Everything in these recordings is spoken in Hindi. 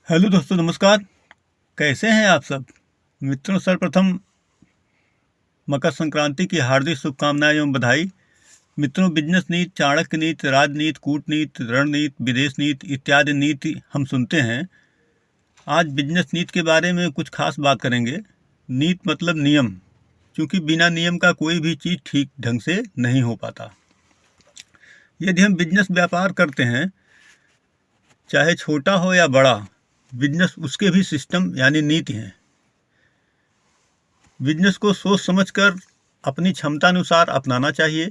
हेलो दोस्तों, नमस्कार। कैसे हैं आप सब मित्रों? सर्वप्रथम मकर संक्रांति की हार्दिक शुभकामनाएं एवं बधाई। मित्रों, बिजनेस नीति, चाणक्य नीति, राजनीति, कूटनीति, रणनीति, विदेश नीति इत्यादि नीति हम सुनते हैं। आज बिजनेस नीति के बारे में कुछ खास बात करेंगे। नीति मतलब नियम, क्योंकि बिना नियम का कोई भी चीज़ ठीक ढंग से नहीं हो पाता। यदि हम बिजनेस व्यापार करते हैं, चाहे छोटा हो या बड़ा, बिजनेस उसके भी सिस्टम यानी नीति हैं। बिजनेस को सोच समझकर अपनी क्षमता अनुसार अपनाना चाहिए।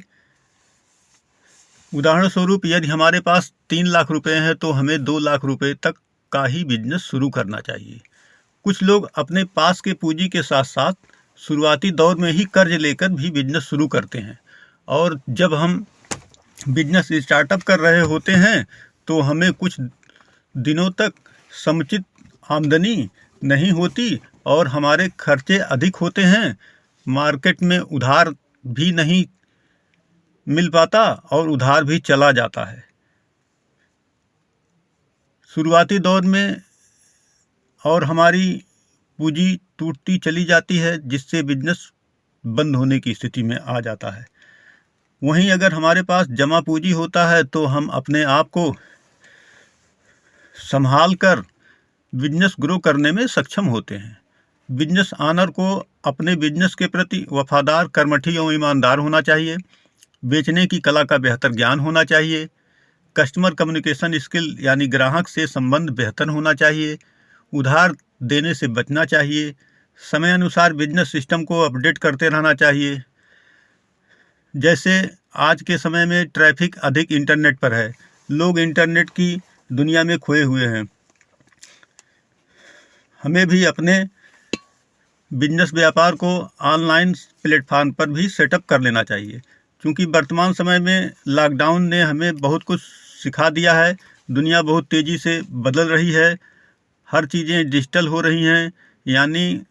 उदाहरण स्वरूप, यदि हमारे पास 3 लाख रुपए हैं तो हमें 2 लाख रुपए तक का ही बिजनेस शुरू करना चाहिए। कुछ लोग अपने पास के पूंजी के साथ साथ शुरुआती दौर में ही कर्ज लेकर भी बिजनेस शुरू करते हैं, और जब हम बिजनेस स्टार्टअप कर रहे होते हैं तो हमें कुछ दिनों तक समुचित आमदनी नहीं होती और हमारे खर्चे अधिक होते हैं। मार्केट में उधार भी नहीं मिल पाता और उधार भी चला जाता है। शुरुआती दौर में और हमारी पूंजी टूटती चली जाती है, जिससे बिजनेस बंद होने की स्थिति में आ जाता है। वहीं अगर हमारे पास जमा पूंजी होता है तो हम अपने आप को संभाल कर बिजनेस ग्रो करने में सक्षम होते हैं। बिजनेस ऑनर को अपने बिजनेस के प्रति वफादार, कर्मठी एवं ईमानदार होना चाहिए। बेचने की कला का बेहतर ज्ञान होना चाहिए। कस्टमर कम्युनिकेशन स्किल यानी ग्राहक से संबंध बेहतर होना चाहिए। उधार देने से बचना चाहिए। समय अनुसार बिजनेस सिस्टम को अपडेट करते रहना चाहिए। जैसे आज के समय में ट्रैफिक अधिक इंटरनेट पर है, लोग इंटरनेट की दुनिया में खोए हुए हैं। हमें भी अपने बिजनेस व्यापार को ऑनलाइन प्लेटफॉर्म पर भी सेटअप कर लेना चाहिए, क्योंकि वर्तमान समय में लॉकडाउन ने हमें बहुत कुछ सिखा दिया है। दुनिया बहुत तेज़ी से बदल रही है, हर चीज़ें डिजिटल हो रही हैं, यानी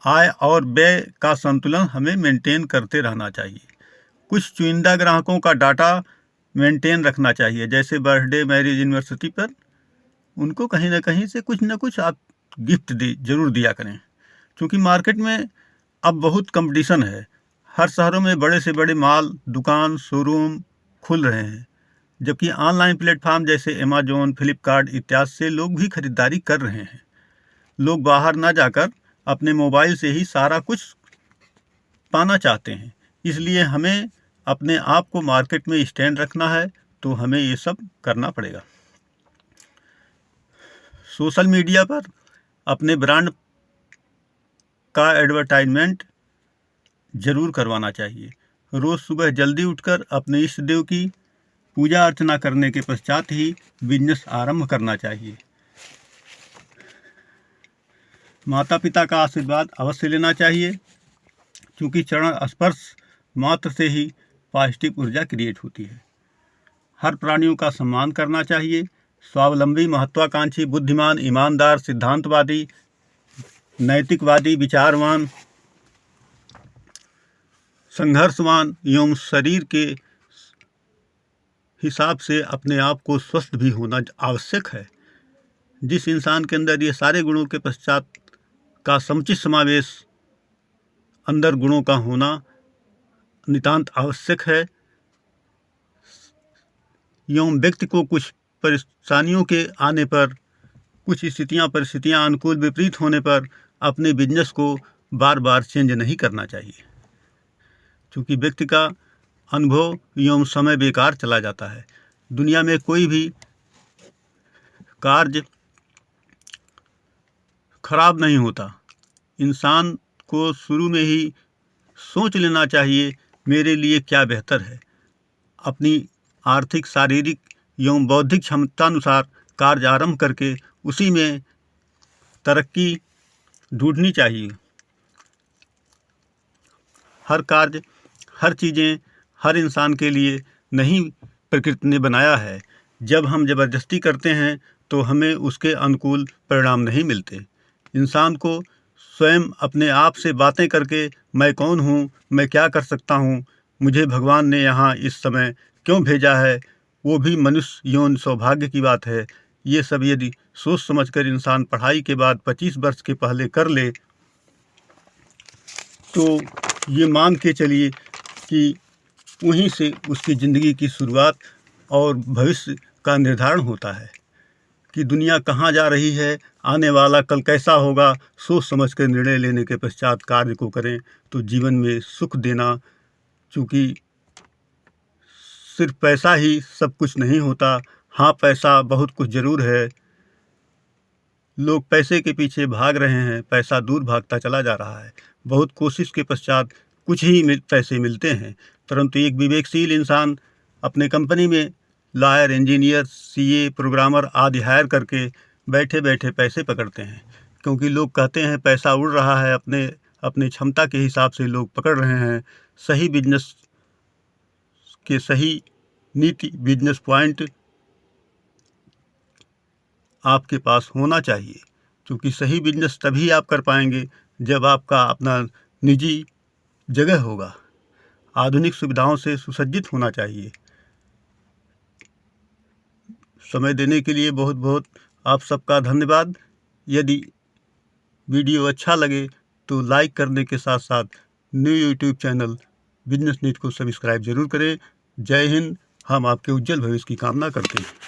आय और व्यय का संतुलन हमें मेंटेन करते रहना चाहिए। कुछ चुनिंदा ग्राहकों का डाटा मेंटेन रखना चाहिए, जैसे बर्थडे, मैरिज, यूनिवर्सिटी पर उनको कहीं ना कहीं से कुछ ना कुछ आप गिफ्ट जरूर दिया करें, क्योंकि मार्केट में अब बहुत कंपटीशन है। हर शहरों में बड़े से बड़े मॉल, दुकान, शोरूम खुल रहे हैं, जबकि ऑनलाइन प्लेटफॉर्म जैसे अमेजोन, फ्लिपकार्ट इत्यादि से लोग भी खरीदारी कर रहे हैं। लोग बाहर ना जाकर अपने मोबाइल से ही सारा कुछ पाना चाहते हैं, इसलिए हमें अपने आप को मार्केट में स्टैंड रखना है, तो हमें ये सब करना पड़ेगा। सोशल मीडिया पर अपने ब्रांड का एडवर्टाइजमेंट जरूर करवाना चाहिए। रोज़ सुबह जल्दी उठकर अपने इष्ट देव की पूजा अर्चना करने के पश्चात ही बिजनेस आरंभ करना चाहिए। माता पिता का आशीर्वाद अवश्य लेना चाहिए, क्योंकि चरण स्पर्श मात्र से ही पॉजिटिव ऊर्जा क्रिएट होती है। हर प्राणियों का सम्मान करना चाहिए। स्वावलंबी, महत्वाकांक्षी, बुद्धिमान, ईमानदार, सिद्धांतवादी, नैतिकवादी, विचारवान, संघर्षवान एवं शरीर के हिसाब से अपने आप को स्वस्थ भी होना आवश्यक है। जिस इंसान के अंदर ये सारे गुणों के पश्चात का समुचित समावेश अंदर गुणों का होना नितांत आवश्यक है, एवं व्यक्ति को कुछ परेशानियों के आने पर, कुछ परिस्थितियाँ अनुकूल विपरीत होने पर अपने बिजनेस को बार बार चेंज नहीं करना चाहिए, क्योंकि व्यक्ति का अनुभव एवं समय बेकार चला जाता है। दुनिया में कोई भी कार्य खराब नहीं होता। इंसान को शुरू में ही सोच लेना चाहिए मेरे लिए क्या बेहतर है। अपनी आर्थिक, शारीरिक एवं बौद्धिक क्षमतानुसार कार्य आरंभ करके उसी में तरक्की ढूंढनी चाहिए। हर कार्य, हर चीज़ें हर इंसान के लिए नहीं प्रकृति ने बनाया है। जब हम ज़बरदस्ती करते हैं तो हमें उसके अनुकूल परिणाम नहीं मिलते। इंसान को स्वयं अपने आप से बातें करके मैं कौन हूँ, मैं क्या कर सकता हूँ, मुझे भगवान ने यहाँ इस समय क्यों भेजा है, वो भी मनुष्य यौन सौभाग्य की बात है ये सब यदि सोच समझकर इंसान पढ़ाई के बाद 25 वर्ष के पहले कर ले तो ये मान के चलिए कि वहीं से उसकी ज़िंदगी की शुरुआत और भविष्य का निर्धारण होता है कि दुनिया कहाँ जा रही है, आने वाला कल कैसा होगा। सोच समझ कर निर्णय लेने के पश्चात कार्य को करें तो जीवन में सुख देना, चूँकि सिर्फ पैसा ही सब कुछ नहीं होता। हाँ, पैसा बहुत कुछ ज़रूर है। लोग पैसे के पीछे भाग रहे हैं, पैसा दूर भागता चला जा रहा है। बहुत कोशिश के पश्चात कुछ ही पैसे मिलते हैं, परंतु एक विवेकशील इंसान अपने कंपनी में लॉयर, इंजीनियर, सीए, प्रोग्रामर आदि हायर करके बैठे बैठे पैसे पकड़ते हैं, क्योंकि लोग कहते हैं पैसा उड़ रहा है, अपने क्षमता के हिसाब से लोग पकड़ रहे हैं। सही बिजनेस के सही नीति, बिजनेस पॉइंट आपके पास होना चाहिए, क्योंकि सही बिजनेस तभी आप कर पाएंगे जब आपका अपना निजी जगह होगा। आधुनिक सुविधाओं से सुसज्जित होना चाहिए। समय देने के लिए बहुत बहुत आप सबका धन्यवाद। यदि वीडियो अच्छा लगे तो लाइक करने के साथ साथ न्यू यूट्यूब चैनल बिजनेस नीट को सब्सक्राइब ज़रूर करें। जय हिंद। हम आपके उज्जवल भविष्य की कामना करते हैं।